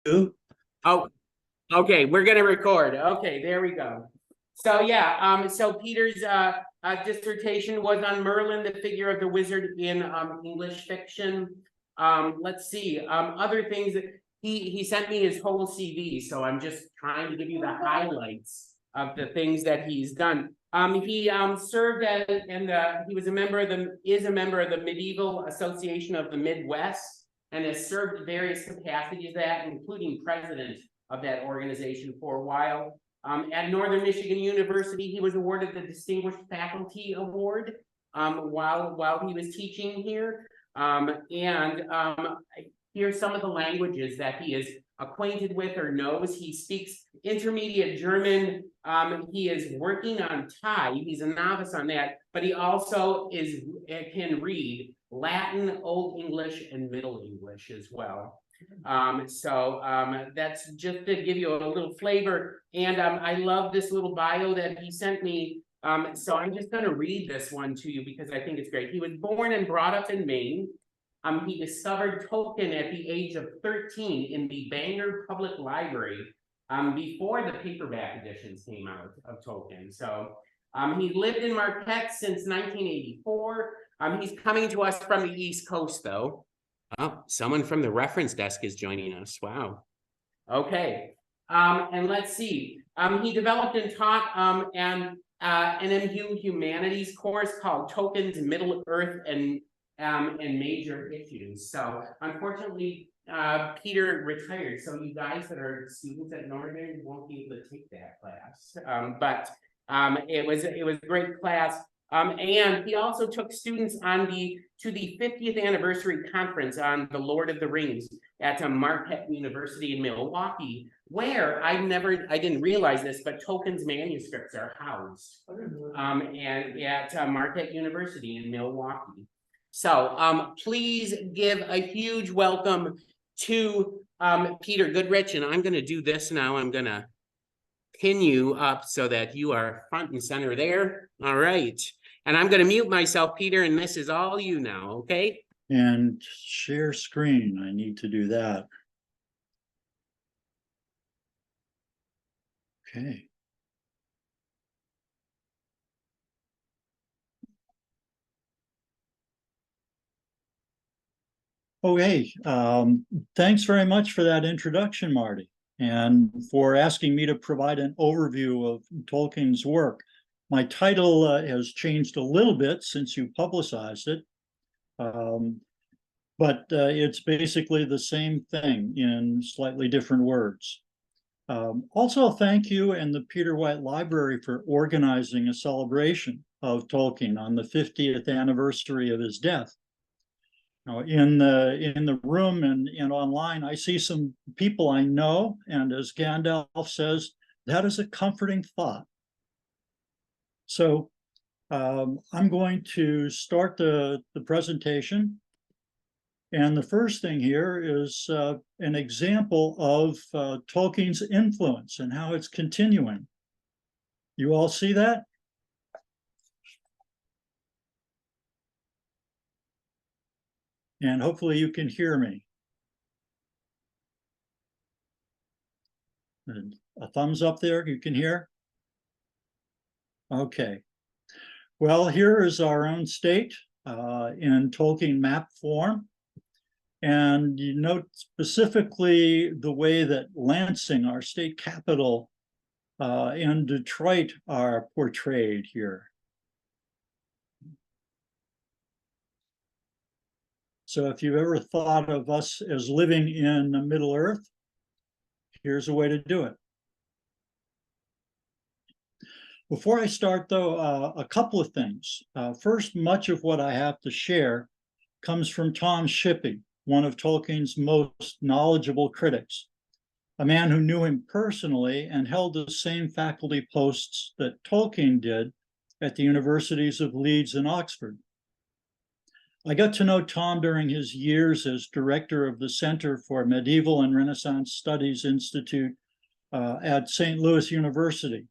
Oh, okay, we're gonna record. Okay, there we go. So yeah, so Peter's dissertation was on Merlin, the figure of the wizard in English fiction. Let's see, other things that he sent me his whole CV, so I'm just trying to give you the highlights of the things that he's done. He served as and he was a member of the Medieval Association of the Midwest and has served various capacities that, including president of that organization for a while. At Northern Michigan University, he was awarded the Distinguished Faculty Award while he was teaching here. Here's some of the languages that he is acquainted with or knows. He speaks intermediate German. He is working on Thai. He's a novice on that, but he also can read Latin, Old English, and Middle English as well. That's just to give you a little flavor. And I love this little bio that he sent me. So I'm just going to read this one to you because I think it's great. He was born and brought up in Maine. He discovered Tolkien at the age of 13 in the Bangor Public Library before the paperback editions came out of Tolkien. So he lived in Marquette since 1984. He's coming to us from the East Coast, though. Oh, someone from the reference desk is joining us. Wow. Okay. And let's see. He developed and taught an MU Humanities course called Tolkien's Middle Earth and Major Issues. So unfortunately, Peter retired. So you guys that are students at Northern won't be able to take that class. But it was a great class. And he also took students to the 50th anniversary conference on the Lord of the Rings at Marquette University in Milwaukee, where I didn't realize this, but Tolkien's manuscripts are housed and at Marquette University in Milwaukee. So please give a huge welcome to Peter Goodrich, and I'm going to do this now. I'm going to pin you up so that you are front and center there. All right. And I'm going to mute myself, Peter, and this is all you now, okay? And share screen. I need to do that. Okay. Okay. Thanks very much for that introduction, Marty, and for asking me to provide an overview of Tolkien's work. My title has changed a little bit since you publicized it, but it's basically the same thing in slightly different words. Also, thank you and the Peter White Library for organizing a celebration of Tolkien on the 50th anniversary of his death. Now, in the room and online, I see some people I know, and as Gandalf says, that is a comforting thought. So I'm going to start the presentation. And the first thing here is an example of Tolkien's influence and how it's continuing. You all see that? And hopefully you can hear me. And a thumbs up there, you can hear? Okay. Well, here is our own state in Tolkien map form. And you note specifically the way that Lansing, our state capital, and Detroit are portrayed here. So if you've ever thought of us as living in Middle Earth, here's a way to do it. Before I start, though, a couple of things. First, much of what I have to share comes from Tom Shippey, one of Tolkien's most knowledgeable critics, a man who knew him personally and held the same faculty posts that Tolkien did at the universities of Leeds and Oxford. I got to know Tom during his years as director of the Center for Medieval and Renaissance Studies Institute at St. Louis University.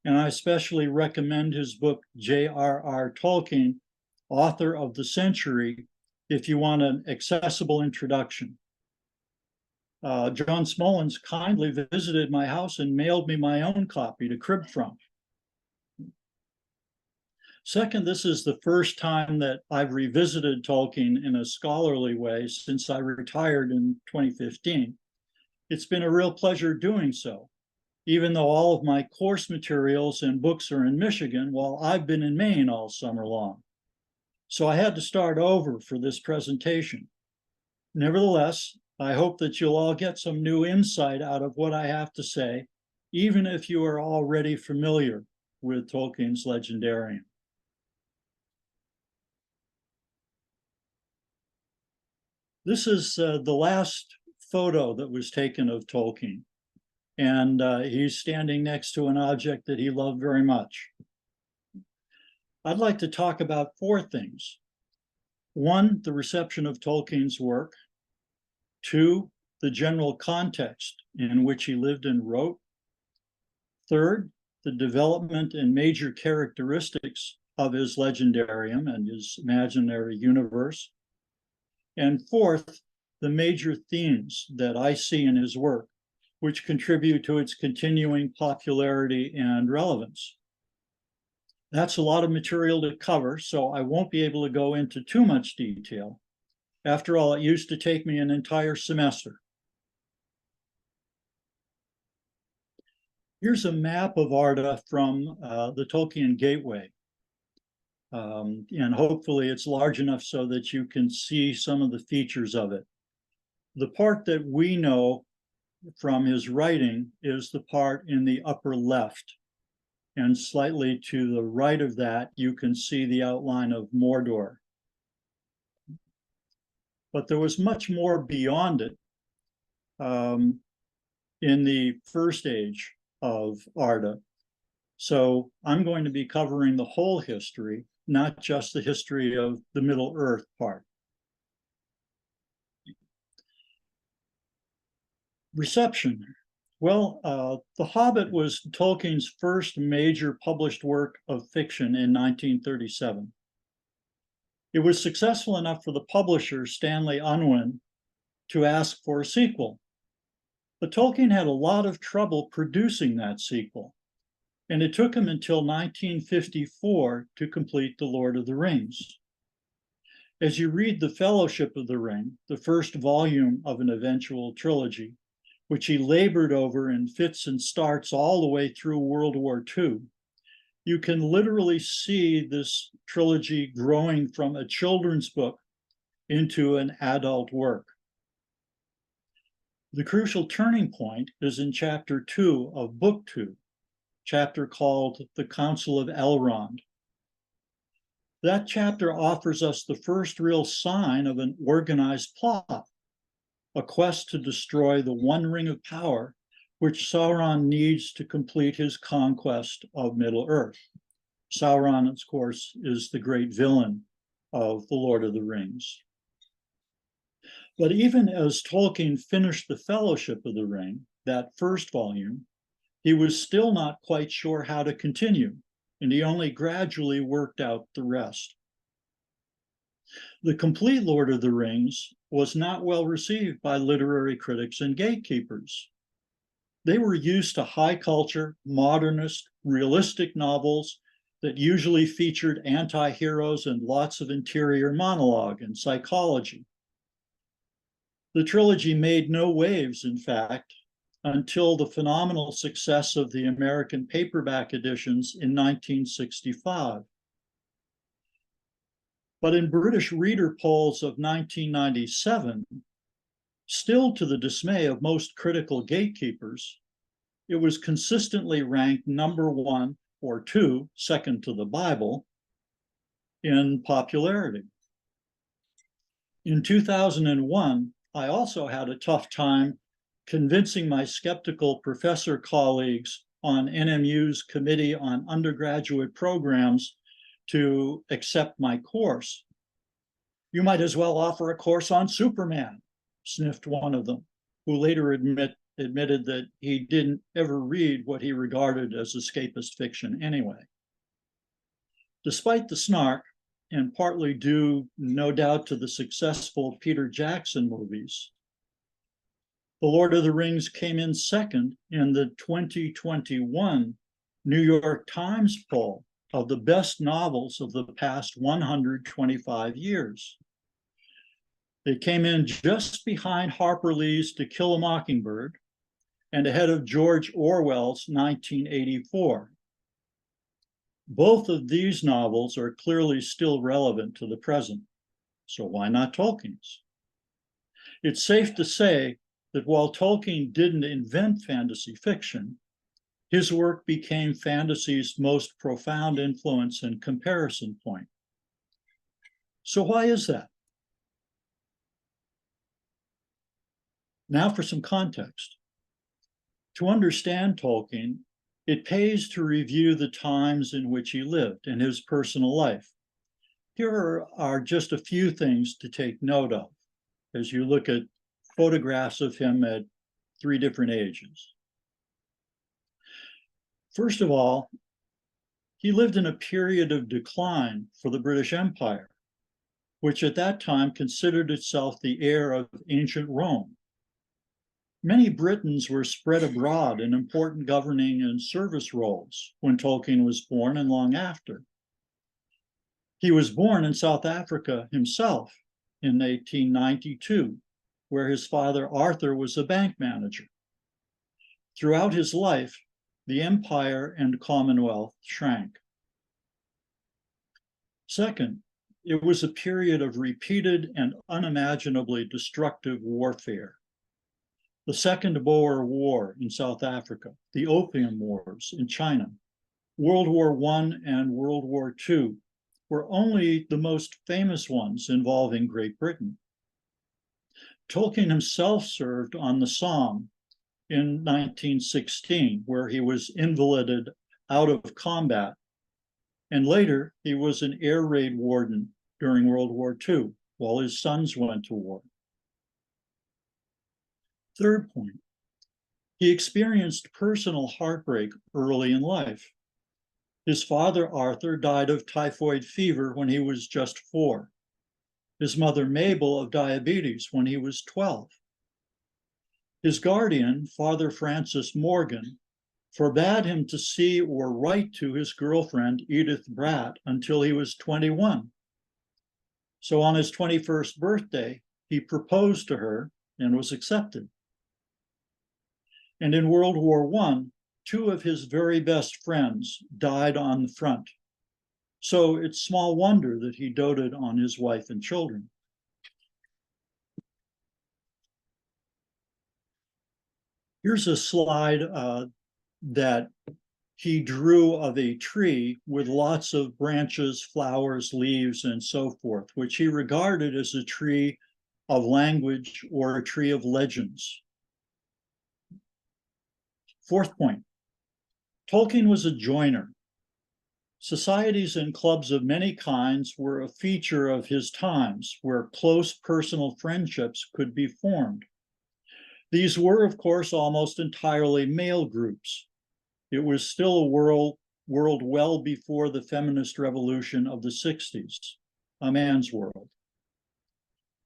And I especially recommend his book, J.R.R. Tolkien, Author of the Century, if you want an accessible introduction. John Smollins kindly visited my house and mailed me my own copy to crib from. Second, this is the first time that I've revisited Tolkien in a scholarly way since I retired in 2015. It's been a real pleasure doing so, even though all of my course materials and books are in Michigan while I've been in Maine all summer long. So I had to start over for this presentation. Nevertheless, I hope that you'll all get some new insight out of what I have to say, even if you are already familiar with Tolkien's Legendarium. This is the last photo that was taken of Tolkien, and he's standing next to an object that he loved very much. I'd like to talk about four things. One, the reception of Tolkien's work. Two, the general context in which he lived and wrote. Third, the development and major characteristics of his legendarium and his imaginary universe. And fourth, the major themes that I see in his work, which contribute to its continuing popularity and relevance. That's a lot of material to cover, so I won't be able to go into too much detail. After all, it used to take me an entire semester. Here's a map of Arda from the Tolkien Gateway. And hopefully it's large enough so that you can see some of the features of it. The part that we know from his writing is the part in the upper left. And slightly to the right of that, you can see the outline of Mordor. But there was much more beyond it in the first age of Arda. So I'm going to be covering the whole history, not just the history of the Middle Earth part. Reception. Well, The Hobbit was Tolkien's first major published work of fiction in 1937. It was successful enough for the publisher, Stanley Unwin, to ask for a sequel. But Tolkien had a lot of trouble producing that sequel, and it took him until 1954 to complete The Lord of the Rings. As you read The Fellowship of the Ring, the first volume of an eventual trilogy, which he labored over in fits and starts all the way through World War II, you can literally see this trilogy growing from a children's book into an adult work. The crucial turning point is in chapter 2 of book 2, chapter called The Council of Elrond. That chapter offers us the first real sign of an organized plot, a quest to destroy the One Ring of Power, which Sauron needs to complete his conquest of Middle-earth. Sauron, of course, is the great villain of The Lord of the Rings. But even as Tolkien finished The Fellowship of the Ring, that first volume, he was still not quite sure how to continue, and he only gradually worked out the rest. The complete Lord of the Rings was not well received by literary critics and gatekeepers. They were used to high culture, modernist, realistic novels that usually featured anti-heroes and lots of interior monologue and psychology. The trilogy made no waves, in fact, until the phenomenal success of the American paperback editions in 1965. But in British reader polls of 1997, still to the dismay of most critical gatekeepers, it was consistently ranked number 1 or 2, second to the Bible, in popularity. In 2001, I also had a tough time convincing my skeptical professor colleagues on NMU's Committee on Undergraduate Programs to accept my course. "You might as well offer a course on Superman," sniffed one of them, who later admitted that he didn't ever read what he regarded as escapist fiction anyway. Despite the snark, and partly due, no doubt, to the successful Peter Jackson movies, The Lord of the Rings came in second in the 2021 New York Times poll of the best novels of the past 125 years. They came in just behind Harper Lee's To Kill a Mockingbird and ahead of George Orwell's 1984. Both of these novels are clearly still relevant to the present, so why not Tolkien's? It's safe to say that while Tolkien didn't invent fantasy fiction, his work became fantasy's most profound influence and comparison point. So why is that? Now for some context. To understand Tolkien, it pays to review the times in which he lived and his personal life. Here are just a few things to take note of as you look at photographs of him at 3 different ages. First of all, he lived in a period of decline for the British Empire, which at that time considered itself the heir of ancient Rome. Many Britons were spread abroad in important governing and service roles when Tolkien was born and long after. He was born in South Africa himself in 1892, where his father Arthur was a bank manager. Throughout his life, the empire and Commonwealth shrank. Second, it was a period of repeated and unimaginably destructive warfare. The Second Boer War in South Africa, the Opium Wars in China, World War I and World War II were only the most famous ones involving Great Britain. Tolkien himself served on the Somme in 1916, where he was invalided out of combat, and later he was an air raid warden during World War II while his sons went to war. Third point, he experienced personal heartbreak early in life. His father, Arthur, died of typhoid fever when he was just 4. His mother, Mabel, of diabetes when he was 12. His guardian, Father Francis Morgan, forbade him to see or write to his girlfriend, Edith Bratt, until he was 21. So on his 21st birthday, he proposed to her and was accepted. And in World War I, 2 of his very best friends died on the front. So it's small wonder that he doted on his wife and children. Here's a slide that he drew of a tree with lots of branches, flowers, leaves, and so forth, which he regarded as a tree of language or a tree of legends. Fourth point, Tolkien was a joiner. Societies and clubs of many kinds were a feature of his times, where close personal friendships could be formed. These were, of course, almost entirely male groups. It was still a world well before the feminist revolution of the 60s, a man's world.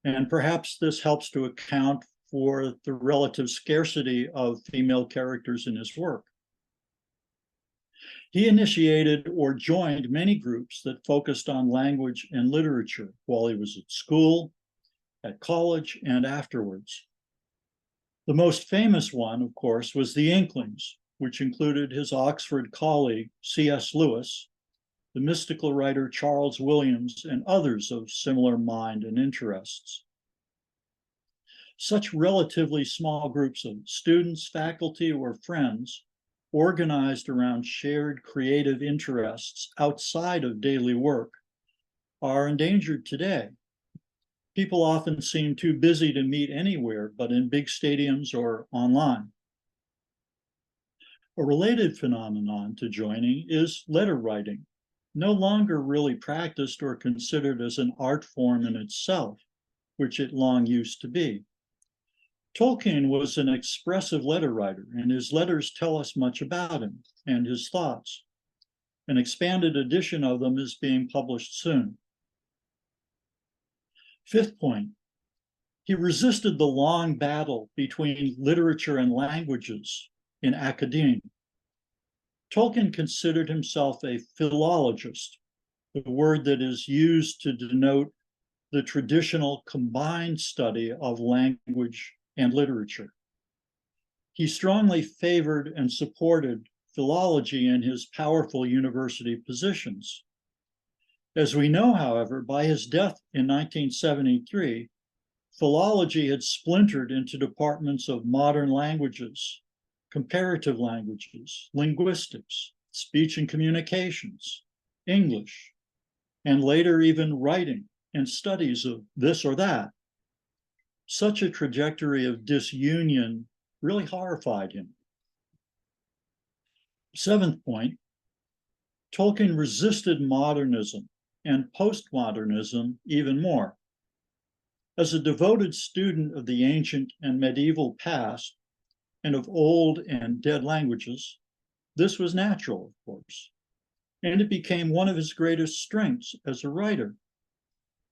And perhaps this helps to account for the relative scarcity of female characters in his work. He initiated or joined many groups that focused on language and literature while he was at school, at college, and afterwards. The most famous one, of course, was the Inklings, which included his Oxford colleague, C.S. Lewis, the mystical writer Charles Williams, and others of similar mind and interests. Such relatively small groups of students, faculty, or friends organized around shared creative interests outside of daily work are endangered today. People often seem too busy to meet anywhere but in big stadiums or online. A related phenomenon to joining is letter writing, no longer really practiced or considered as an art form in itself, which it long used to be. Tolkien was an expressive letter writer, and his letters tell us much about him and his thoughts. An expanded edition of them is being published soon. Fifth point, He resisted the long battle between literature and languages in academia. Tolkien considered himself a philologist, the word that is used to denote the traditional combined study of language and literature. He strongly favored and supported philology in his powerful university positions. As we know, however, by his death in 1973, philology had splintered into departments of modern languages, comparative languages, linguistics, speech and communications, English, and later even writing and studies of this or that. Such a trajectory of disunion really horrified him. Seventh point, Tolkien resisted modernism and postmodernism even more. As a devoted student of the ancient and medieval past and of old and dead languages, this was natural, of course, and it became one of his greatest strengths as a writer,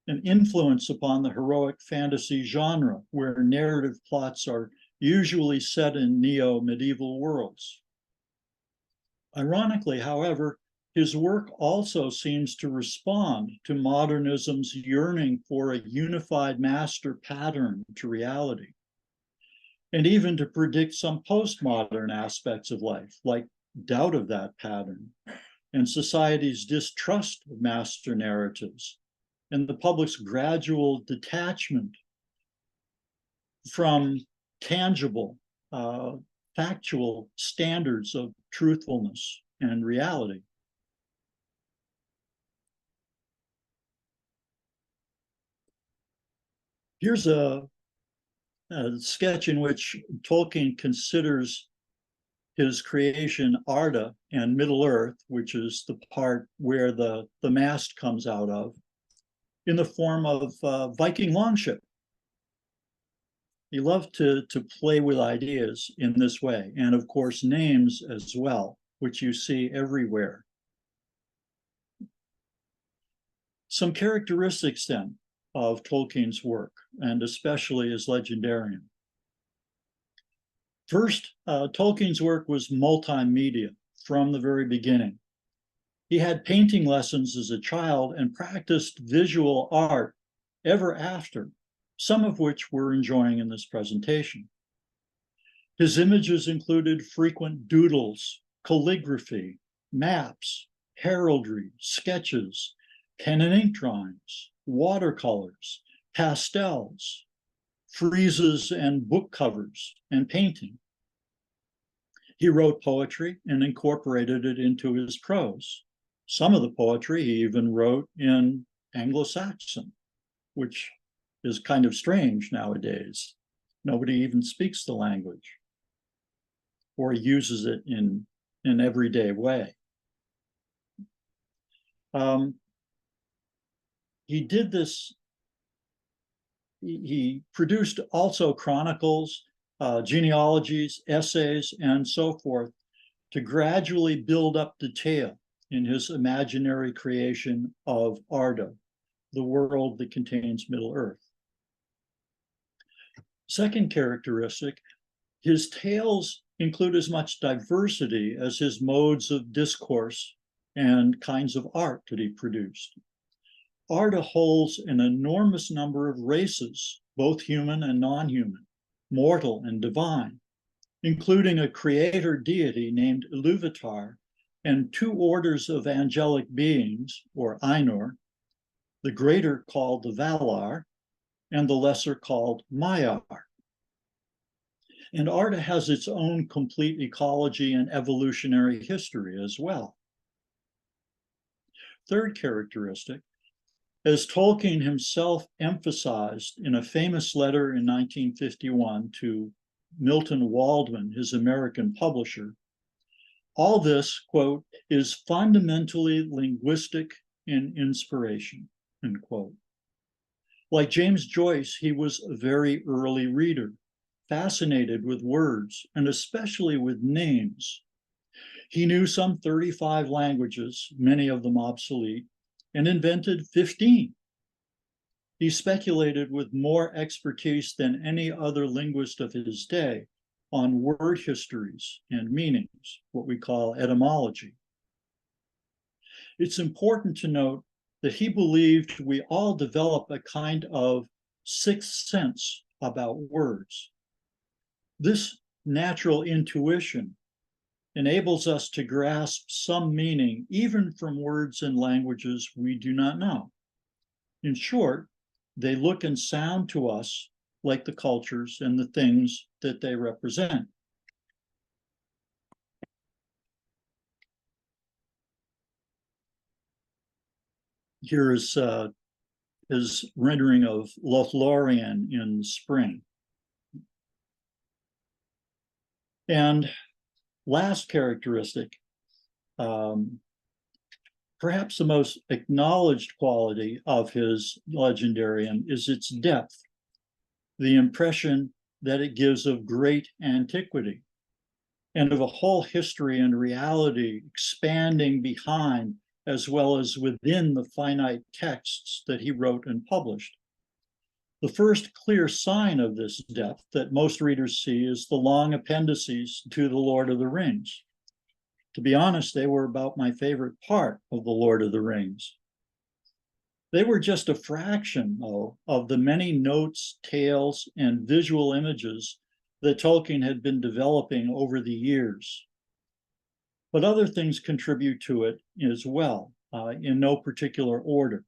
an influence upon the heroic fantasy genre, where narrative plots are usually set in neo-medieval worlds. Ironically, however, his work also seems to respond to modernism's yearning for a unified master pattern to reality, and even to predict some postmodern aspects of life, like doubt of that pattern, and society's distrust of master narratives, and the public's gradual detachment from tangible, factual standards of truthfulness and reality. Here's a sketch in which Tolkien considers his creation Arda and Middle-earth, which is the part where the mast comes out of, in the form of Viking longship. He loved to play with ideas in this way, and of course names as well, which you see everywhere. Some characteristics then of Tolkien's work, and especially as legendarian. First, Tolkien's work was multimedia from the very beginning. He had painting lessons as a child and practiced visual art ever after, some of which we're enjoying in this presentation. His images included frequent doodles, calligraphy, maps, heraldry, sketches, pen and ink drawings, watercolors, pastels, friezes and book covers, and painting. He wrote poetry and incorporated it into his prose. Some of the poetry he even wrote in Anglo-Saxon, which is kind of strange nowadays. Nobody even speaks the language or uses it in an everyday way. He did this, he produced also chronicles, genealogies, essays, and so forth to gradually build up detail in his imaginary creation of Arda, the world that contains Middle-earth. Second characteristic, his tales include as much diversity as his modes of discourse and kinds of art that he produced. Arda holds an enormous number of races, both human and non-human, mortal and divine, including a creator deity named Iluvatar and two orders of angelic beings, or Ainur, the greater called the Valar, and the lesser called Maiar. And Arda has its own complete ecology and evolutionary history as well. Third characteristic, as Tolkien himself emphasized in a famous letter in 1951 to Milton Waldman, his American publisher, all this, quote, is fundamentally linguistic in inspiration, end quote. Like James Joyce, he was a very early reader, fascinated with words, and especially with names. He knew some 35 languages, many of them obsolete, and invented 15. He speculated with more expertise than any other linguist of his day on word histories and meanings, what we call etymology. It's important to note that he believed we all develop a kind of sixth sense about words. This natural intuition enables us to grasp some meaning even from words and languages we do not know. In short, they look and sound to us like the cultures and the things that they represent. Here is his rendering of Lothlorien in spring. And last characteristic, perhaps the most acknowledged quality of his legendarium is its depth, the impression that it gives of great antiquity and of a whole history and reality expanding behind as well as within the finite texts that he wrote and published. The first clear sign of this depth that most readers see is the long appendices to The Lord of the Rings. To be honest, they were about my favorite part of The Lord of the Rings. They were just a fraction, though, of the many notes, tales, and visual images that Tolkien had been developing over the years. But other things contribute to it as well, in no particular order.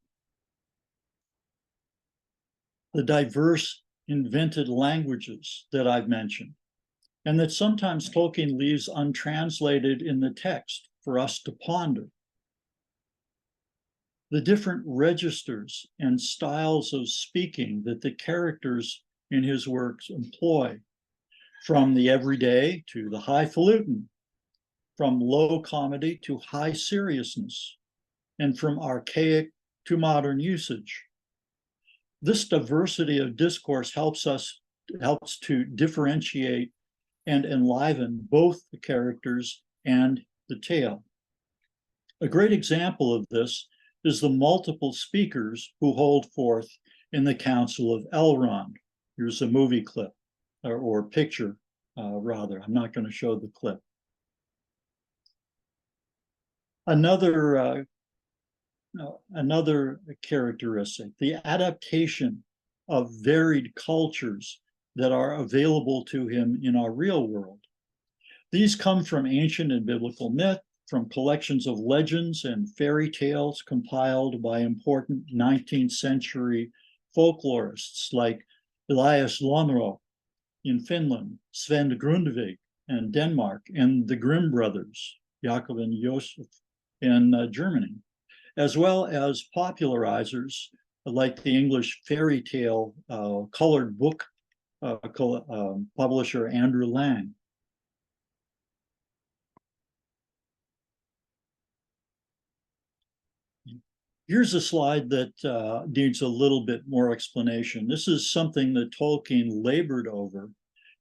The diverse invented languages that I've mentioned, and that sometimes Tolkien leaves untranslated in the text for us to ponder. The different registers and styles of speaking that the characters in his works employ, from the everyday to the highfalutin, from low comedy to high seriousness, and from archaic to modern usage. This diversity of discourse helps to differentiate and enliven both the characters and the tale. A great example of this is the multiple speakers who hold forth in the Council of Elrond. Here's a movie clip, or picture, rather. I'm not going to show the clip. Another characteristic, the adaptation of varied cultures that are available to him in our real world. These come from ancient and biblical myth, from collections of legends and fairy tales compiled by important 19th century folklorists like Elias Lönnrot in Finland, Sven Grundtvig in Denmark, and the Grimm brothers, Jakob and Josef in Germany, as well as popularizers like the English fairy tale colored book publisher Andrew Lang. Here's a slide that needs a little bit more explanation. This is something that Tolkien labored over.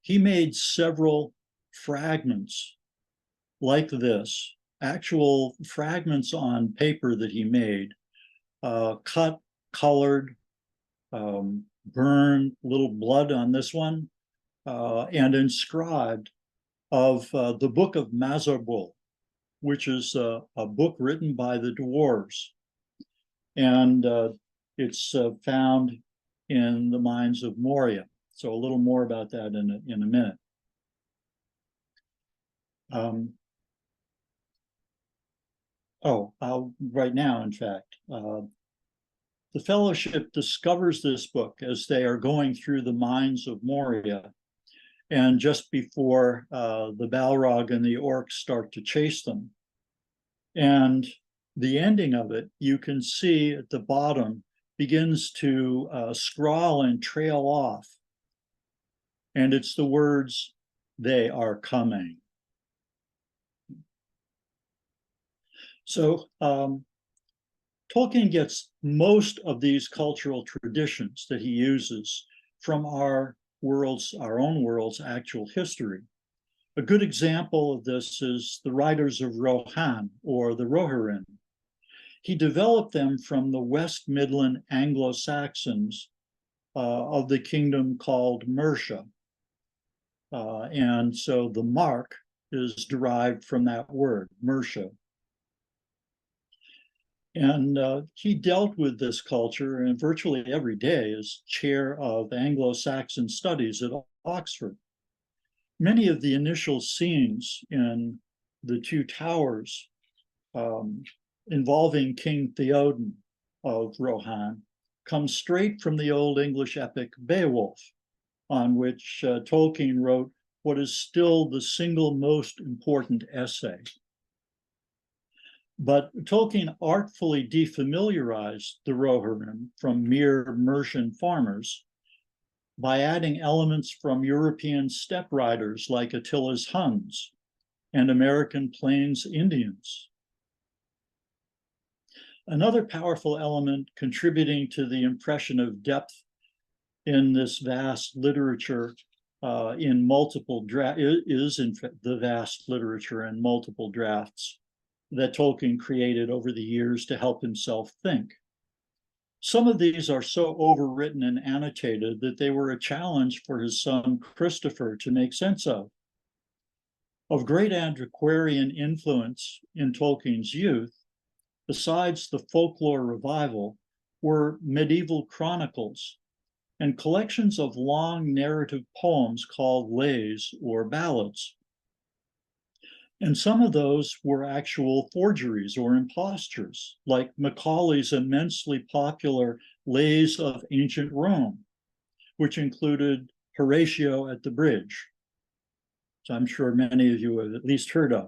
He made several fragments like this, actual fragments on paper that he made, cut, colored, burned, little blood on this one, and inscribed of the Book of Mazarbul, which is a book written by the dwarves. And it's found in the mines of Moria. So a little more about that in a minute. Right now, in fact, the Fellowship discovers this book as they are going through the mines of Moria, and just before the Balrog and the orcs start to chase them. And the ending of it, you can see at the bottom, begins to scrawl and trail off. And it's the words, "They are coming." So Tolkien gets most of these cultural traditions that he uses from our own world's actual history. A good example of this is the Riders of Rohan, or the Rohirrim. He developed them from the West Midland Anglo-Saxons of the kingdom called Mercia. And so the mark is derived from that word, Mercia. And he dealt with this culture and virtually every day as chair of Anglo-Saxon studies at Oxford. Many of the initial scenes in the Two Towers involving King Theoden of Rohan come straight from the Old English epic Beowulf, on which Tolkien wrote what is still the single most important essay. But Tolkien artfully defamiliarized the Rohirrim from mere Mercian farmers by adding elements from European steppe riders like Attila's Huns and American Plains Indians. Another powerful element contributing to the impression of depth in this vast literature in multiple drafts is in fact the vast literature in multiple drafts that Tolkien created over the years to help himself think. Some of these are so overwritten and annotated that they were a challenge for his son Christopher to make sense of. Of great antiquarian influence in Tolkien's youth, besides the folklore revival, were medieval chronicles and collections of long narrative poems called lays or ballads. And some of those were actual forgeries or impostures, like Macaulay's immensely popular Lays of Ancient Rome, which included Horatio at the Bridge, which I'm sure many of you have at least heard of.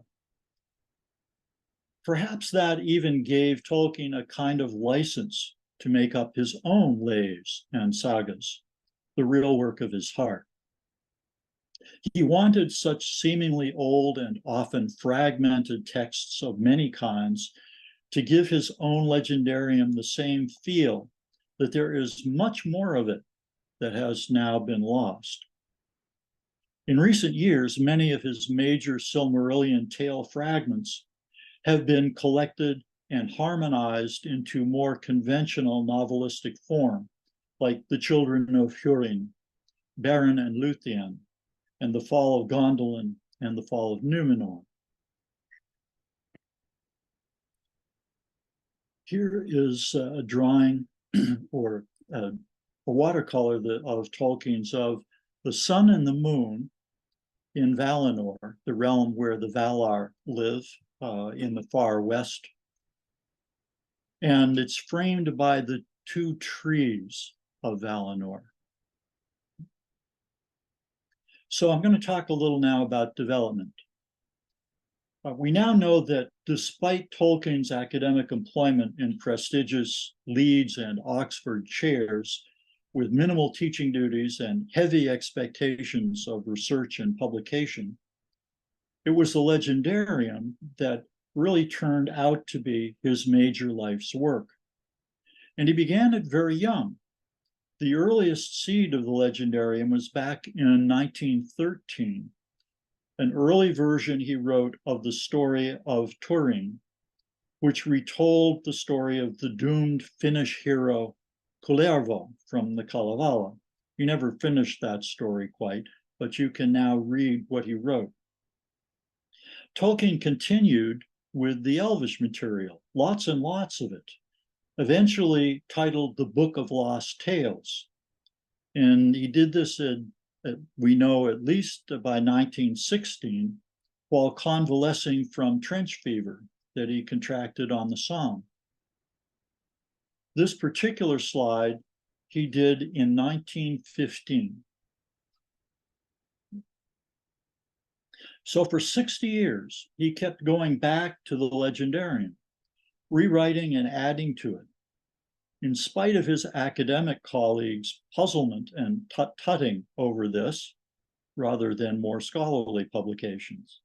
Perhaps that even gave Tolkien a kind of license to make up his own lays and sagas, the real work of his heart. He wanted such seemingly old and often fragmented texts of many kinds to give his own legendarium the same feel that there is much more of it that has now been lost. In recent years, many of his major Silmarillion tale fragments have been collected and harmonized into more conventional novelistic form, like The Children of Húrin, Beren and Luthien, and The Fall of Gondolin and The Fall of Númenor. Here is a drawing or a watercolor of Tolkien's of the sun and the moon in Valinor, the realm where the Valar live in the far west. And it's framed by the two trees of Valinor. So I'm going to talk a little now about development. We now know that despite Tolkien's academic employment in prestigious Leeds and Oxford chairs, with minimal teaching duties and heavy expectations of research and publication, it was the legendarium that really turned out to be his major life's work. And he began it very young. The earliest seed of the legendarium was back in 1913. An early version he wrote of the story of Turin, which retold the story of the doomed Finnish hero Kullervo from the Kalevala. He never finished that story quite, but you can now read what he wrote. Tolkien continued with the Elvish material, lots and lots of it, eventually titled The Book of Lost Tales. And he did this we know at least by 1916, while convalescing from trench fever that he contracted on the Somme. This particular slide he did in 1915. So for 60 years, he kept going back to the legendarium, rewriting and adding to it, in spite of his academic colleagues' puzzlement and tut-tutting over this, rather than more scholarly publications,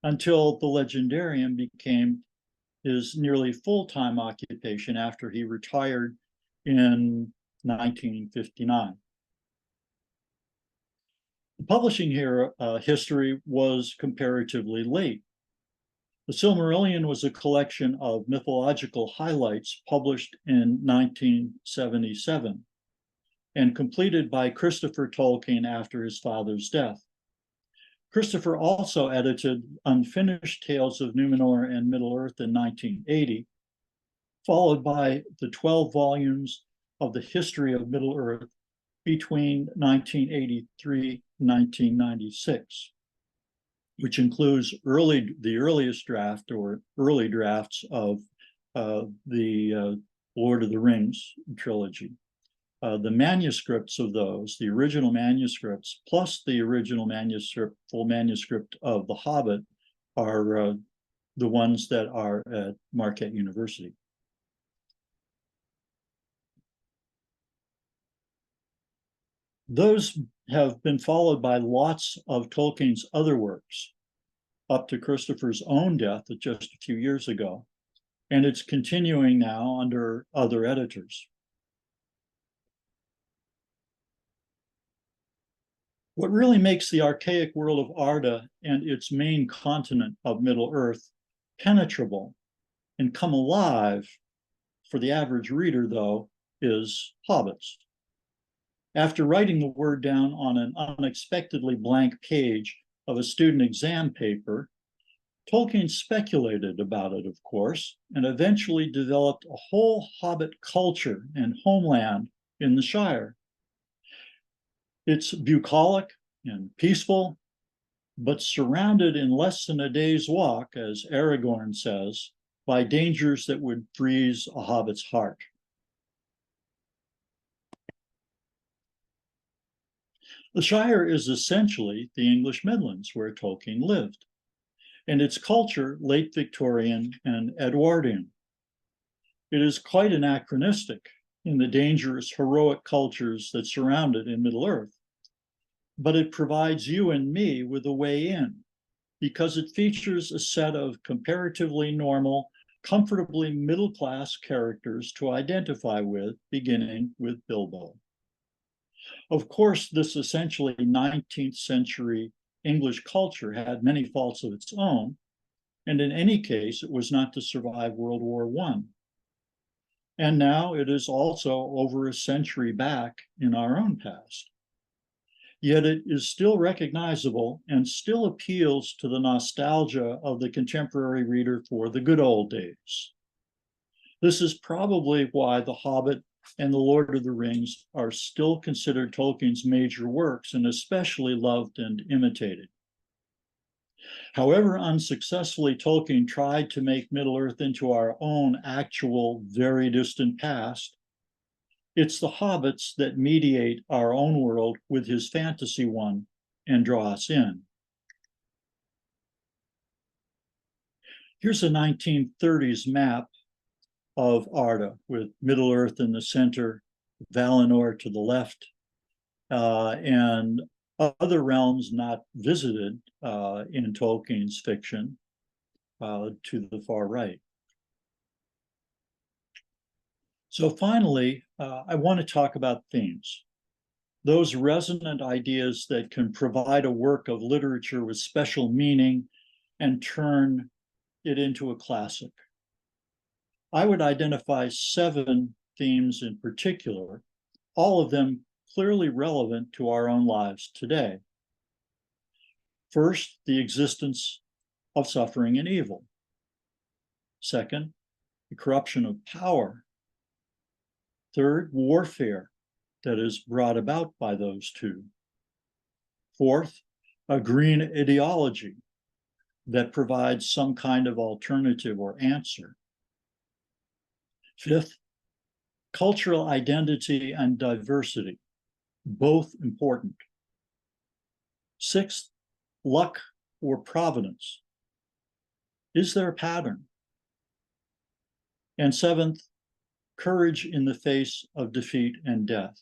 until the legendarium became his nearly full-time occupation after he retired in 1959. The publishing history was comparatively late. The Silmarillion was a collection of mythological highlights published in 1977 and completed by Christopher Tolkien after his father's death. Christopher also edited Unfinished Tales of Numenor and Middle-earth in 1980, followed by the 12 volumes of the History of Middle-earth between 1983 and 1996, which includes the earliest draft or early drafts of the Lord of the Rings trilogy. The manuscripts of those, the original manuscripts, plus the original manuscript, full manuscript of The Hobbit, are the ones that are at Marquette University. Those have been followed by lots of Tolkien's other works, up to Christopher's own death just a few years ago, and it's continuing now under other editors. What really makes the archaic world of Arda and its main continent of Middle-earth penetrable and come alive for the average reader, though, is hobbits. After writing the word down on an unexpectedly blank page of a student exam paper, Tolkien speculated about it, of course, and eventually developed a whole hobbit culture and homeland in the Shire. It's bucolic and peaceful, but surrounded in less than a day's walk, as Aragorn says, by dangers that would freeze a hobbit's heart. The Shire is essentially the English Midlands where Tolkien lived, and its culture late Victorian and Edwardian. It is quite anachronistic in the dangerous, heroic cultures that surround it in Middle-earth, but it provides you and me with a way in because it features a set of comparatively normal, comfortably middle-class characters to identify with, beginning with Bilbo. Of course, this essentially 19th century English culture had many faults of its own, and in any case, it was not to survive World War I. And now it is also over a century back in our own past. Yet it is still recognizable and still appeals to the nostalgia of the contemporary reader for the good old days. This is probably why The Hobbit and The Lord of the Rings are still considered Tolkien's major works and especially loved and imitated. However unsuccessfully Tolkien tried to make Middle-earth into our own actual, very distant past, it's the hobbits that mediate our own world with his fantasy one and draw us in. Here's a 1930s map of Arda with Middle-earth in the center, Valinor to the left, and other realms not visited in Tolkien's fiction to the far right. So finally, I want to talk about themes. Those resonant ideas that can provide a work of literature with special meaning and turn it into a classic. I would identify 7 themes in particular, all of them clearly relevant to our own lives today. First, the existence of suffering and evil. Second, the corruption of power. Third, warfare that is brought about by those two. Fourth, a green ideology that provides some kind of alternative or answer. Fifth, cultural identity and diversity, both important. Sixth, luck or providence. Is there a pattern? And seventh, courage in the face of defeat and death.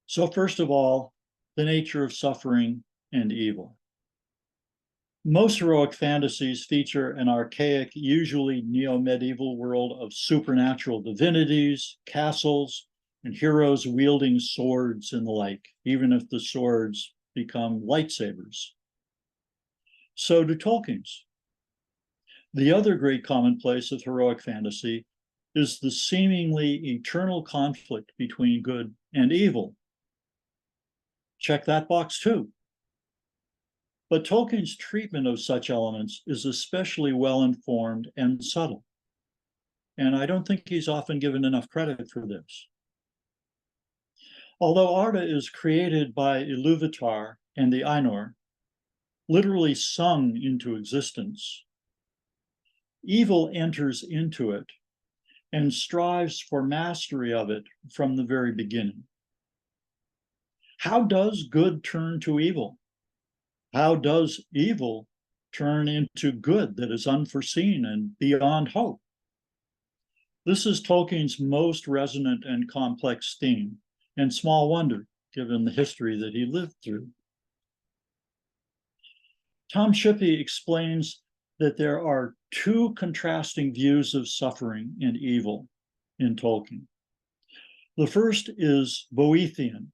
So first of all, the nature of suffering and evil. Most heroic fantasies feature an archaic, usually neo-medieval world of supernatural divinities, castles, and heroes wielding swords and the like, even if the swords become lightsabers. So do Tolkien's. The other great commonplace of heroic fantasy is the seemingly eternal conflict between good and evil. Check that box too. But Tolkien's treatment of such elements is especially well-informed and subtle. And I don't think he's often given enough credit for this. Although Arda is created by Iluvatar and the Ainur, literally sung into existence, evil enters into it and strives for mastery of it from the very beginning. How does good turn to evil? How does evil turn into good that is unforeseen and beyond hope? This is Tolkien's most resonant and complex theme, and small wonder, given the history that he lived through. Tom Shippey explains that there are two contrasting views of suffering and evil in Tolkien. The first is Boethian,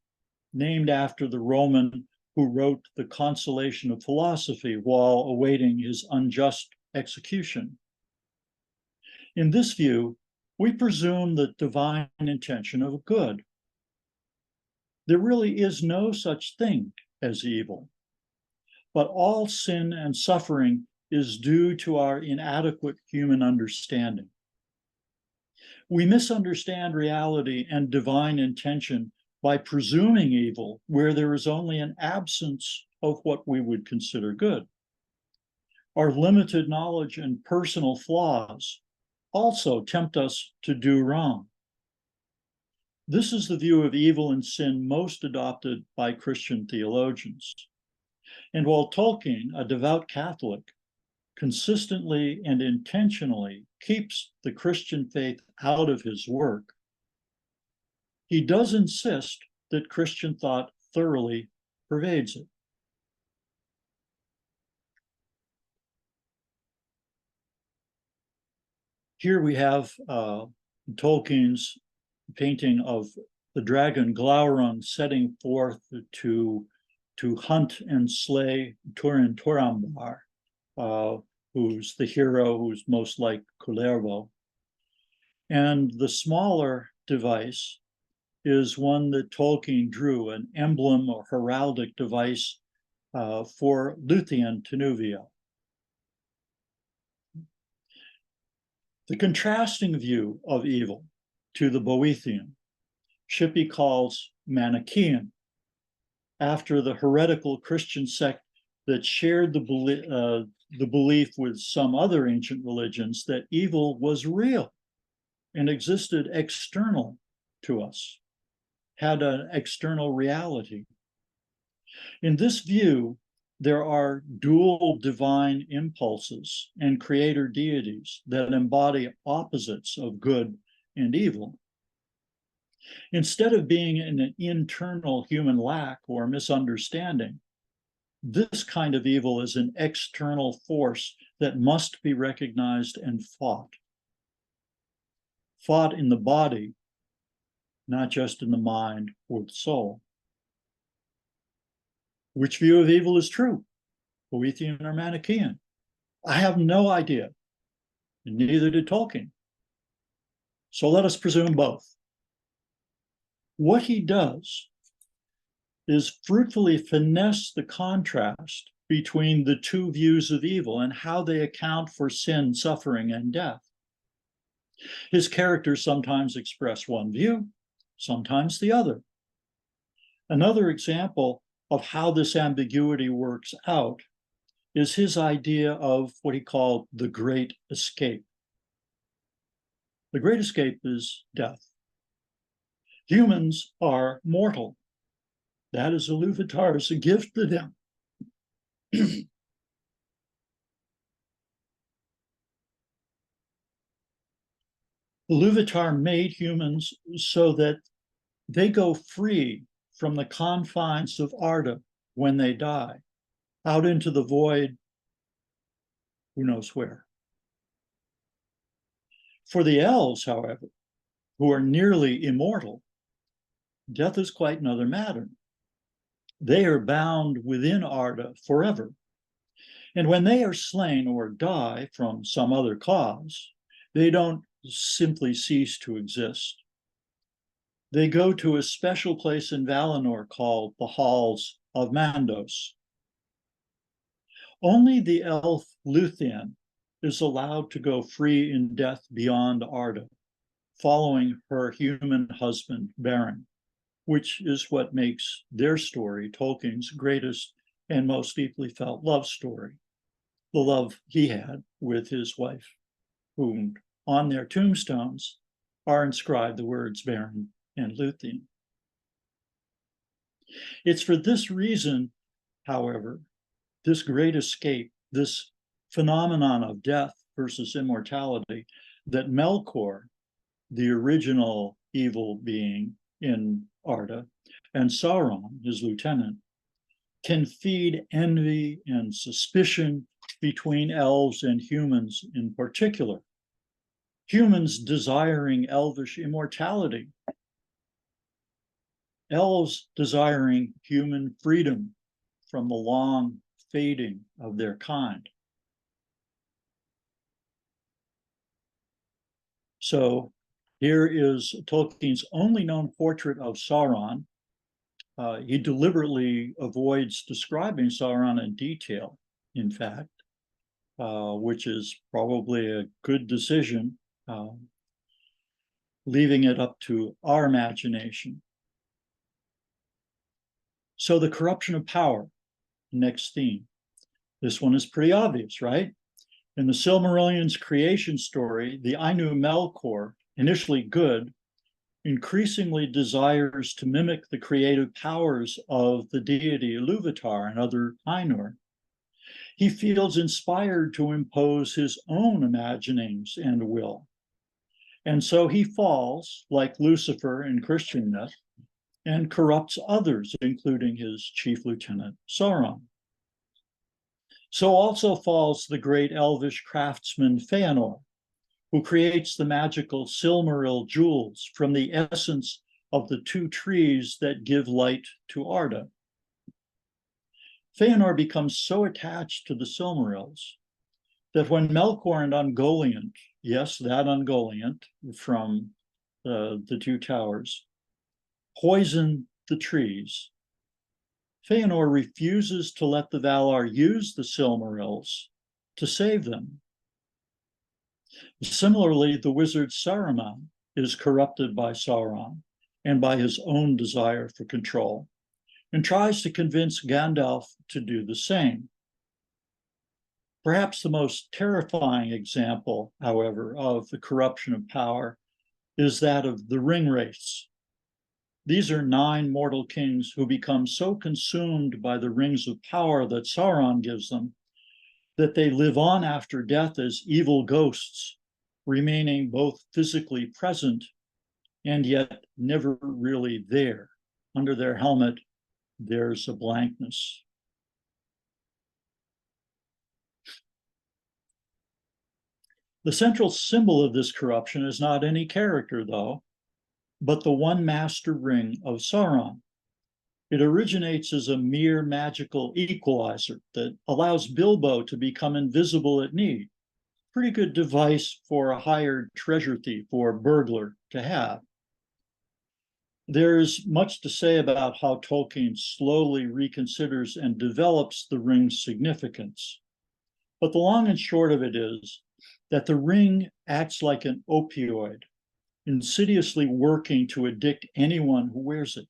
named after the Roman who wrote The Consolation of Philosophy while awaiting his unjust execution. In this view, we presume the divine intention of good. There really is no such thing as evil, but all sin and suffering is due to our inadequate human understanding. We misunderstand reality and divine intention by presuming evil where there is only an absence of what we would consider good. Our limited knowledge and personal flaws also tempt us to do wrong. This is the view of evil and sin most adopted by Christian theologians. And while Tolkien, a devout Catholic, consistently and intentionally keeps the Christian faith out of his work, he does insist that Christian thought thoroughly pervades it. Here we have Tolkien's painting of the dragon Glaurung setting forth to hunt and slay Turin Turambar, who's the hero who's most like Kullervo. And the smaller device is one that Tolkien drew, an emblem or heraldic device for Luthien Tinuvio. The contrasting view of evil to the Boethian, Shippey calls Manichaean, after the heretical Christian sect that shared the belief with some other ancient religions that evil was real and existed external to us, had an external reality. In this view, there are dual divine impulses and creator deities that embody opposites of good and evil. Instead of being an internal human lack or misunderstanding, this kind of evil is an external force that must be recognized and fought. Fought in the body, not just in the mind or the soul. Which view of evil is true, Boethian or Manichaean? I have no idea, and neither did Tolkien. So let us presume both. What he does is fruitfully finesse the contrast between the two views of evil and how they account for sin, suffering, and death. His characters sometimes express one view, sometimes the other. Another example of how this ambiguity works out is his idea of what he called the great escape. The great escape is death. Humans are mortal. That is Iluvatar's gift to them. Iluvatar made humans so that they go free from the confines of Arda when they die, out into the void, who knows where. For the elves, however, who are nearly immortal, death is quite another matter. They are bound within Arda forever. And when they are slain or die from some other cause, they don't simply cease to exist. They go to a special place in Valinor called the Halls of Mandos. Only the elf Luthien is allowed to go free in death beyond Arda, following her human husband, Beren, which is what makes their story Tolkien's greatest and most deeply felt love story. The love he had with his wife, whom on their tombstones are inscribed the words Beren and Luthien. It's for this reason, however, this great escape, this phenomenon of death versus immortality, that Melkor, the original evil being in Arda, and Sauron, his lieutenant, can feed envy and suspicion between elves and humans in particular. Humans desiring elvish immortality, elves desiring human freedom from the long fading of their kind. So here is Tolkien's only known portrait of Sauron. He deliberately avoids describing Sauron in detail, in fact, which is probably a good decision, leaving it up to our imagination. So the corruption of power, next theme. This one is pretty obvious, right? In the Silmarillion's creation story, the Ainu Melkor, initially good, increasingly desires to mimic the creative powers of the deity Iluvatar and other Ainur. He feels inspired to impose his own imaginings and will. And so he falls, like Lucifer in Christian myth, and corrupts others, including his chief lieutenant, Sauron. So also falls the great elvish craftsman Feanor, who creates the magical Silmaril jewels from the essence of the two trees that give light to Arda. Feanor becomes so attached to the Silmarils that when Melkor and Ungoliant, yes, that Ungoliant from the Two Towers, poison the trees, Feanor refuses to let the Valar use the Silmarils to save them. Similarly, the wizard Saruman is corrupted by Sauron and by his own desire for control, and tries to convince Gandalf to do the same. Perhaps the most terrifying example, however, of the corruption of power is that of the Ringwraiths. These are 9 mortal kings who become so consumed by the rings of power that Sauron gives them that they live on after death as evil ghosts, remaining both physically present and yet never really there. Under their helmet, there's a blankness. The central symbol of this corruption is not any character, though, but the one master ring of Sauron. It originates as a mere magical equalizer that allows Bilbo to become invisible at need. Pretty good device for a hired treasure thief or burglar to have. There's much to say about how Tolkien slowly reconsiders and develops the ring's significance. But the long and short of it is that the ring acts like an opioid, insidiously working to addict anyone who wears it.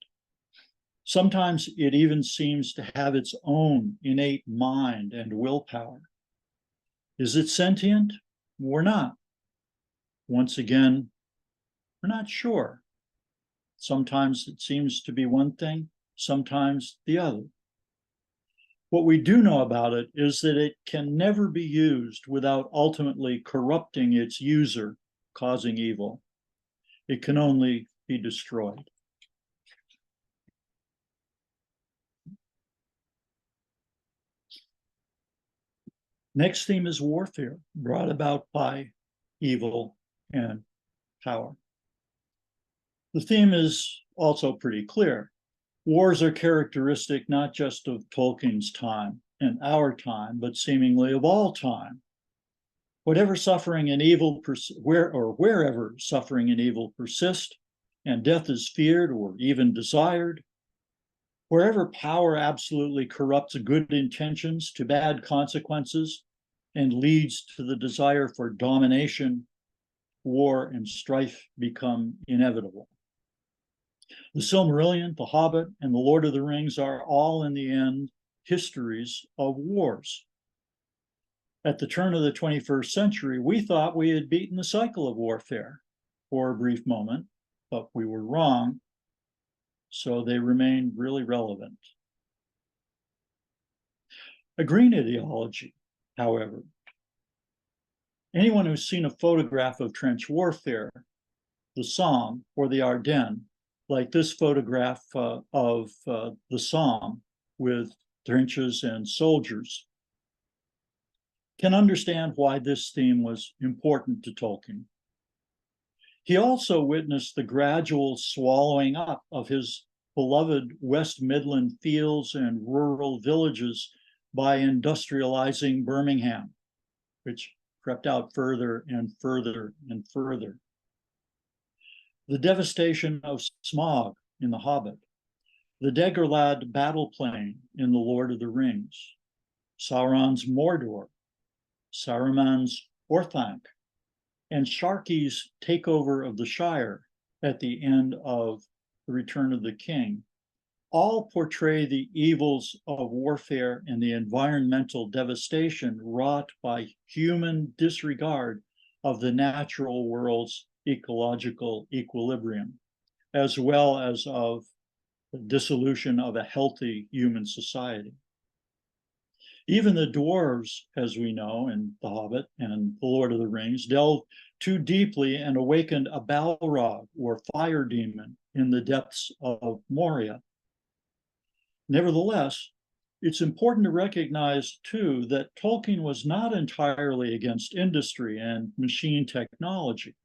Sometimes it even seems to have its own innate mind and willpower. Is it sentient? We're not. Once again, we're not sure. Sometimes it seems to be one thing, sometimes the other. What we do know about it is that it can never be used without ultimately corrupting its user, causing evil. It can only be destroyed. Next theme is warfare, brought about by evil and power. The theme is also pretty clear. Wars are characteristic not just of Tolkien's time and our time, but seemingly of all time. Whatever suffering and evil, wherever suffering and evil persist, and death is feared or even desired, wherever power absolutely corrupts good intentions to bad consequences and leads to the desire for domination, war and strife become inevitable. The Silmarillion, The Hobbit, and The Lord of the Rings are all, in the end, histories of wars. At the turn of the 21st century, we thought we had beaten the cycle of warfare for a brief moment, but we were wrong, so they remain really relevant. A green ideology, however, anyone who's seen a photograph of trench warfare, the Somme or the Ardennes, like this photograph of the Somme with trenches and soldiers, can understand why this theme was important to Tolkien. He also witnessed the gradual swallowing up of his beloved West Midland fields and rural villages by industrializing Birmingham, which crept out further and further and further. The devastation of Smaug in The Hobbit, the Dagorlad battle plain in The Lord of the Rings, Sauron's Mordor, Saruman's Orthanc, and Sharky's takeover of the Shire at the end of The Return of the King, all portray the evils of warfare and the environmental devastation wrought by human disregard of the natural world's ecological equilibrium, as well as of the dissolution of a healthy human society. Even the dwarves, as we know in The Hobbit and The Lord of the Rings, delved too deeply and awakened a Balrog or fire demon in the depths of Moria. Nevertheless, it's important to recognize, too, that Tolkien was not entirely against industry and machine technology.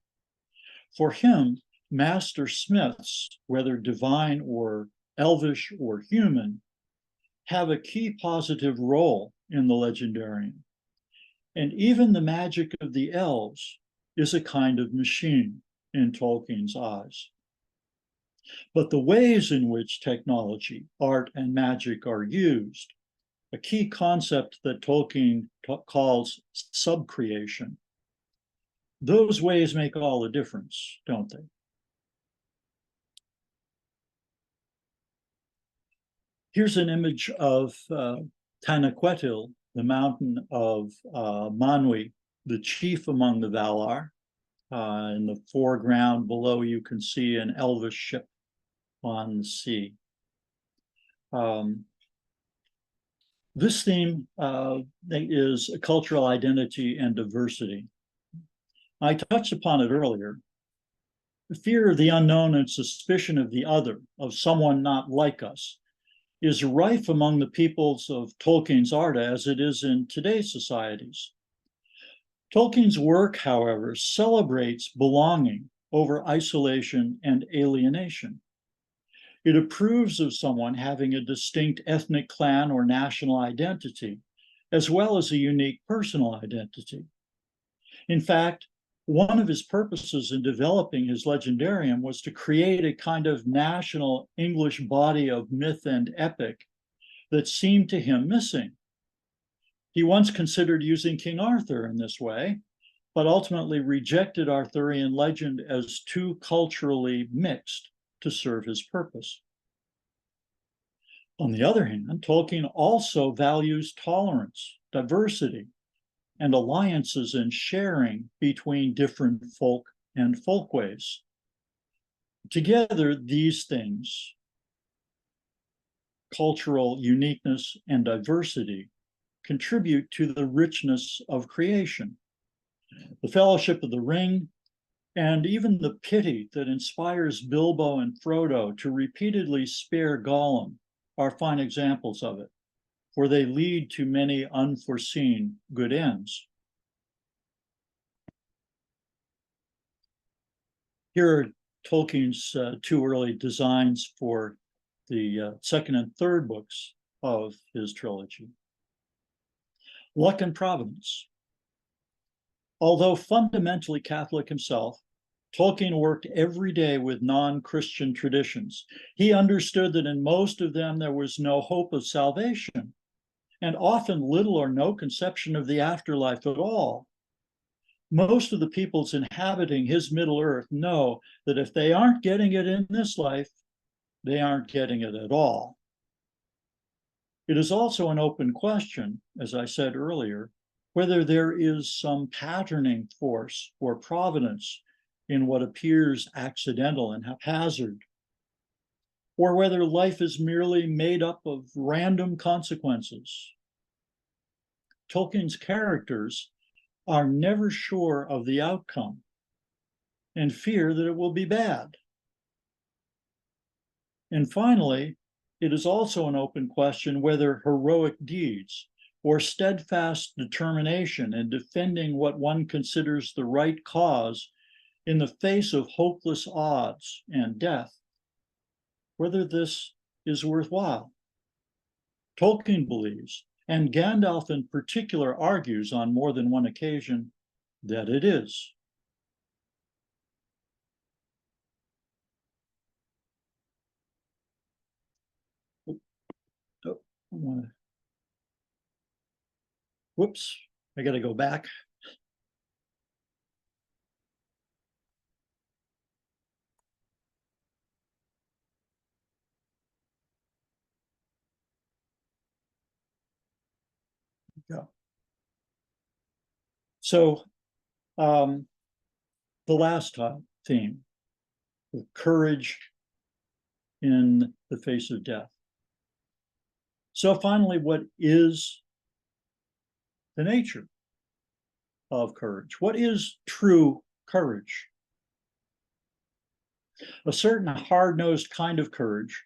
For him, master smiths, whether divine or elvish or human, have a key positive role in the legendarium. And even the magic of the elves is a kind of machine in Tolkien's eyes. But the ways in which technology, art, and magic are used, a key concept that Tolkien calls subcreation, those ways make all the difference, don't they? Here's an image of Tanaquetil, the mountain of Manwë, the chief among the Valar. In the foreground below, you can see an elvish ship on the sea. This theme is cultural identity and diversity. I touched upon it earlier. The fear of the unknown and suspicion of the other, of someone not like us, is rife among the peoples of Tolkien's art as it is in today's societies. Tolkien's work, however, celebrates belonging over isolation and alienation. It approves of someone having a distinct ethnic clan or national identity, as well as a unique personal identity. In fact, one of his purposes in developing his legendarium was to create a kind of national English body of myth and epic that seemed to him missing. He once considered using King Arthur in this way, but ultimately rejected Arthurian legend as too culturally mixed to serve his purpose. On the other hand, Tolkien also values tolerance, diversity, and alliances and sharing between different folk and folkways. Together, these things, cultural uniqueness and diversity, contribute to the richness of creation. The Fellowship of the Ring, and even the pity that inspires Bilbo and Frodo to repeatedly spare Gollum are fine examples of it, for they lead to many unforeseen good ends. Here are Tolkien's two early designs for the second and third books of his trilogy. Luck and Providence. Although fundamentally Catholic himself, Tolkien worked every day with non-Christian traditions. He understood that in most of them there was no hope of salvation, and often little or no conception of the afterlife at all. Most of the peoples inhabiting his Middle Earth know that if they aren't getting it in this life, they aren't getting it at all. It is also an open question, as I said earlier, whether there is some patterning force or providence in what appears accidental and haphazard, or whether life is merely made up of random consequences. Tolkien's characters are never sure of the outcome and fear that it will be bad. And finally, it is also an open question whether heroic deeds or steadfast determination in defending what one considers the right cause in the face of hopeless odds and death, whether this is worthwhile. Tolkien believes, and Gandalf in particular argues on more than one occasion, that it is. Whoops, I gotta go back. Go. So the last theme, the courage in the face of death. So finally, what is the nature of courage? What is true courage? A certain hard-nosed kind of courage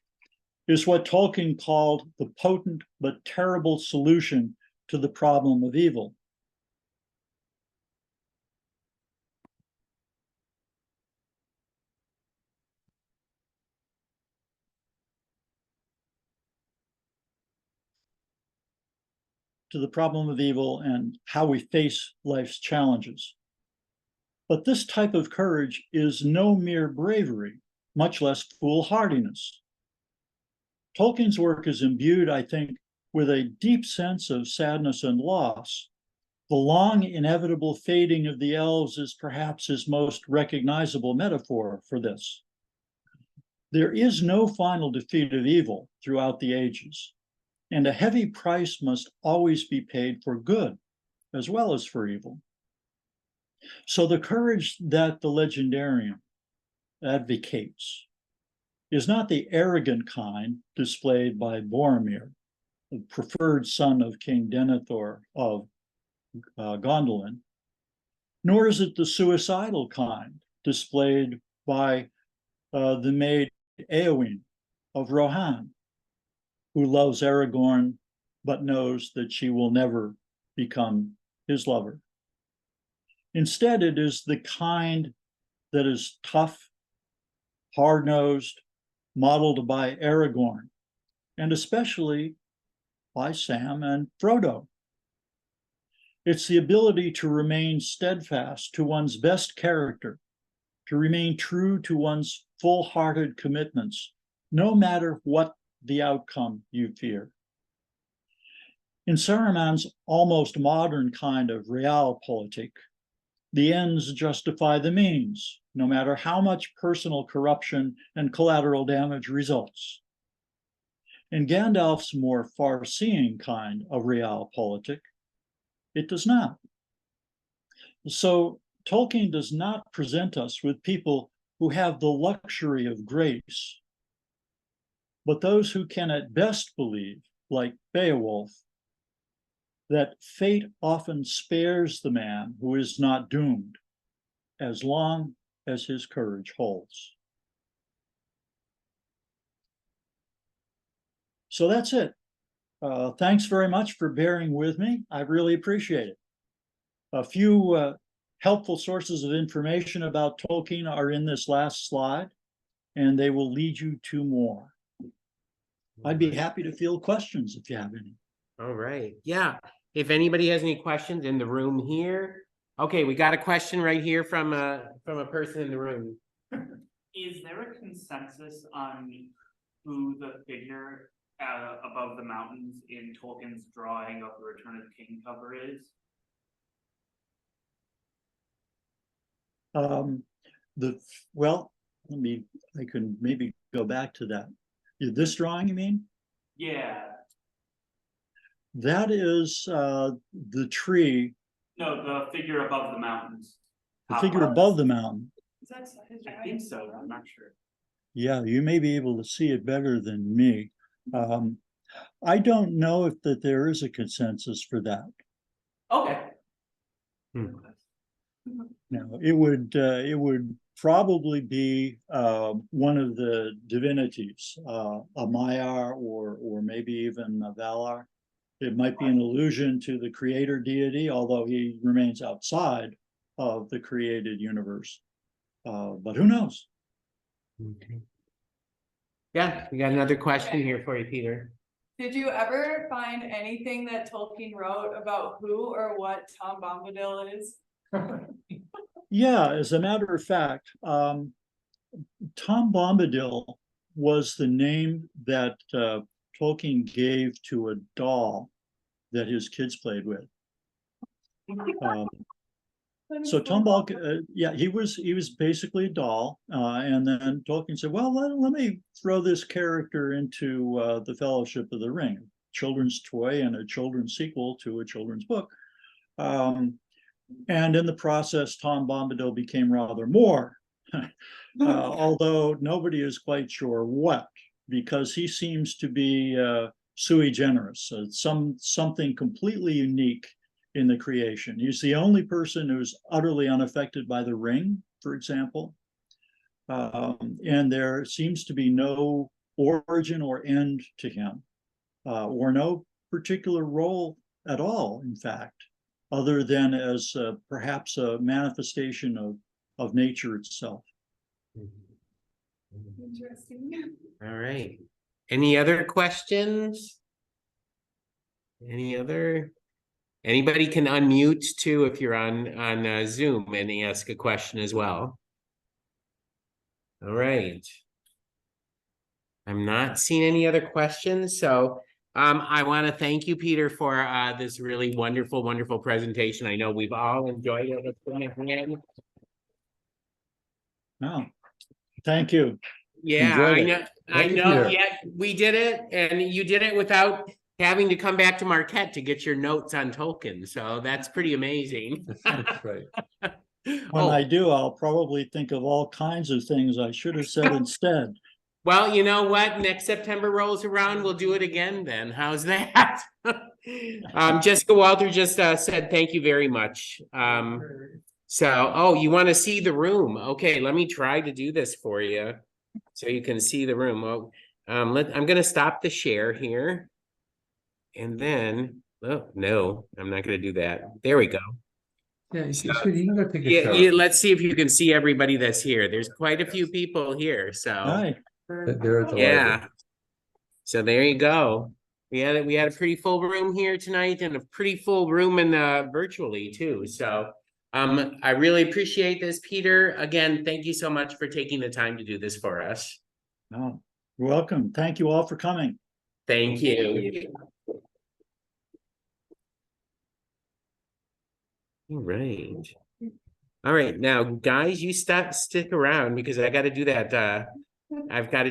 is what Tolkien called the potent but terrible solution to the problem of evil. To the problem of evil and how we face life's challenges. But this type of courage is no mere bravery, much less foolhardiness. Tolkien's work is imbued, I think, with a deep sense of sadness and loss. The long, inevitable fading of the elves is perhaps his most recognizable metaphor for this. There is no final defeat of evil throughout the ages, and a heavy price must always be paid for good as well as for evil. So the courage that the legendarium advocates is not the arrogant kind displayed by Boromir, the preferred son of King Denethor of Gondolin, nor is it the suicidal kind displayed by the maid Éowyn of Rohan, who loves Aragorn but knows that she will never become his lover. Instead, it is the kind that is tough, hard-nosed, modeled by Aragorn, and especially by Sam and Frodo. It's the ability to remain steadfast to one's best character, to remain true to one's full-hearted commitments, no matter what the outcome you fear. In Saruman's almost modern kind of realpolitik, the ends justify the means, no matter how much personal corruption and collateral damage results. In Gandalf's more far-seeing kind of realpolitik, it does not. So Tolkien does not present us with people who have the luxury of grace, but those who can at best believe, like Beowulf, that fate often spares the man who is not doomed, as long as his courage holds. So that's it. Thanks very much for bearing with me. I really appreciate it. A few helpful sources of information about Tolkien are in this last slide, and they will lead you to more. I'd be happy to field questions if you have any. All right, yeah. If anybody has any questions in the room here. Okay, we got a question right here from a person in the room. Is there a consensus on who the figure above the mountains in Tolkien's drawing of the Return of the King cover is? Well, I can maybe go back to that. This drawing, you mean? Yeah. That is the tree, No, the figure above the mountains. the figure above the mountain. Is that his drawing? I think so, I'm not sure. Yeah, you may be able to see it better than me. I don't know if that there is a consensus for that. Okay. No, it would probably be one of the divinities, a Maiar or maybe even a Valar. It might be an allusion to the creator deity, although he remains outside of the created universe. But who knows? Okay. Yeah, we got another question here for you, Peter. Did you ever find anything that Tolkien wrote about who or what Tom Bombadil is? Yeah, as a matter of fact, Tom Bombadil was the name that Tolkien gave to a doll that his kids played with. So Tom Bombadil, yeah, he was basically a doll, and then Tolkien said, "Well, let me throw this character into the Fellowship of the Ring, children's toy and a children's sequel to a children's book." And in the process, Tom Bombadil became rather more, although nobody is quite sure what, because he seems to be sui generis, something completely unique in the creation. He's the only person who's utterly unaffected by the ring, for example. And there seems to be no origin or end to him, or no particular role at all, in fact, other than as perhaps a manifestation of nature itself. Interesting. All right. Any other questions? Anybody can unmute too if you're on Zoom and ask a question as well. All right. I'm not seeing any other questions, so I want to thank you, Peter, for this really wonderful presentation. I know we've all enjoyed it. Oh, thank you. Yeah, Enjoyed I it. know. Yeah, we did it, and you did it without having to come back to Marquette to get your notes on Tolkien. So that's pretty amazing. That's right. When I do, I'll probably think of all kinds of things I should have said instead. Well, you know what? Next September rolls around, we'll do it again then. How's that? Jessica Walter just said thank you very much. So, you want to see the room? Okay, let me try to do this for you so you can see the room. Well, I'm going to stop the share here. And then, oh, no, I'm not going to do that. There we go. Yeah, sweetie, you gotta take a shower. Yeah, let's see if you can see everybody that's here. There's quite a few people here, so. Hi. They're at the Yeah. library. So there you go. We had a pretty full room here tonight and a pretty full room in virtually too. So I really appreciate this, Peter. Again, thank you so much for taking the time to do this for us. Oh, you're welcome. Thank you all for coming. Thank you. All right. Now, guys, you stick around because I got to do that. I've got to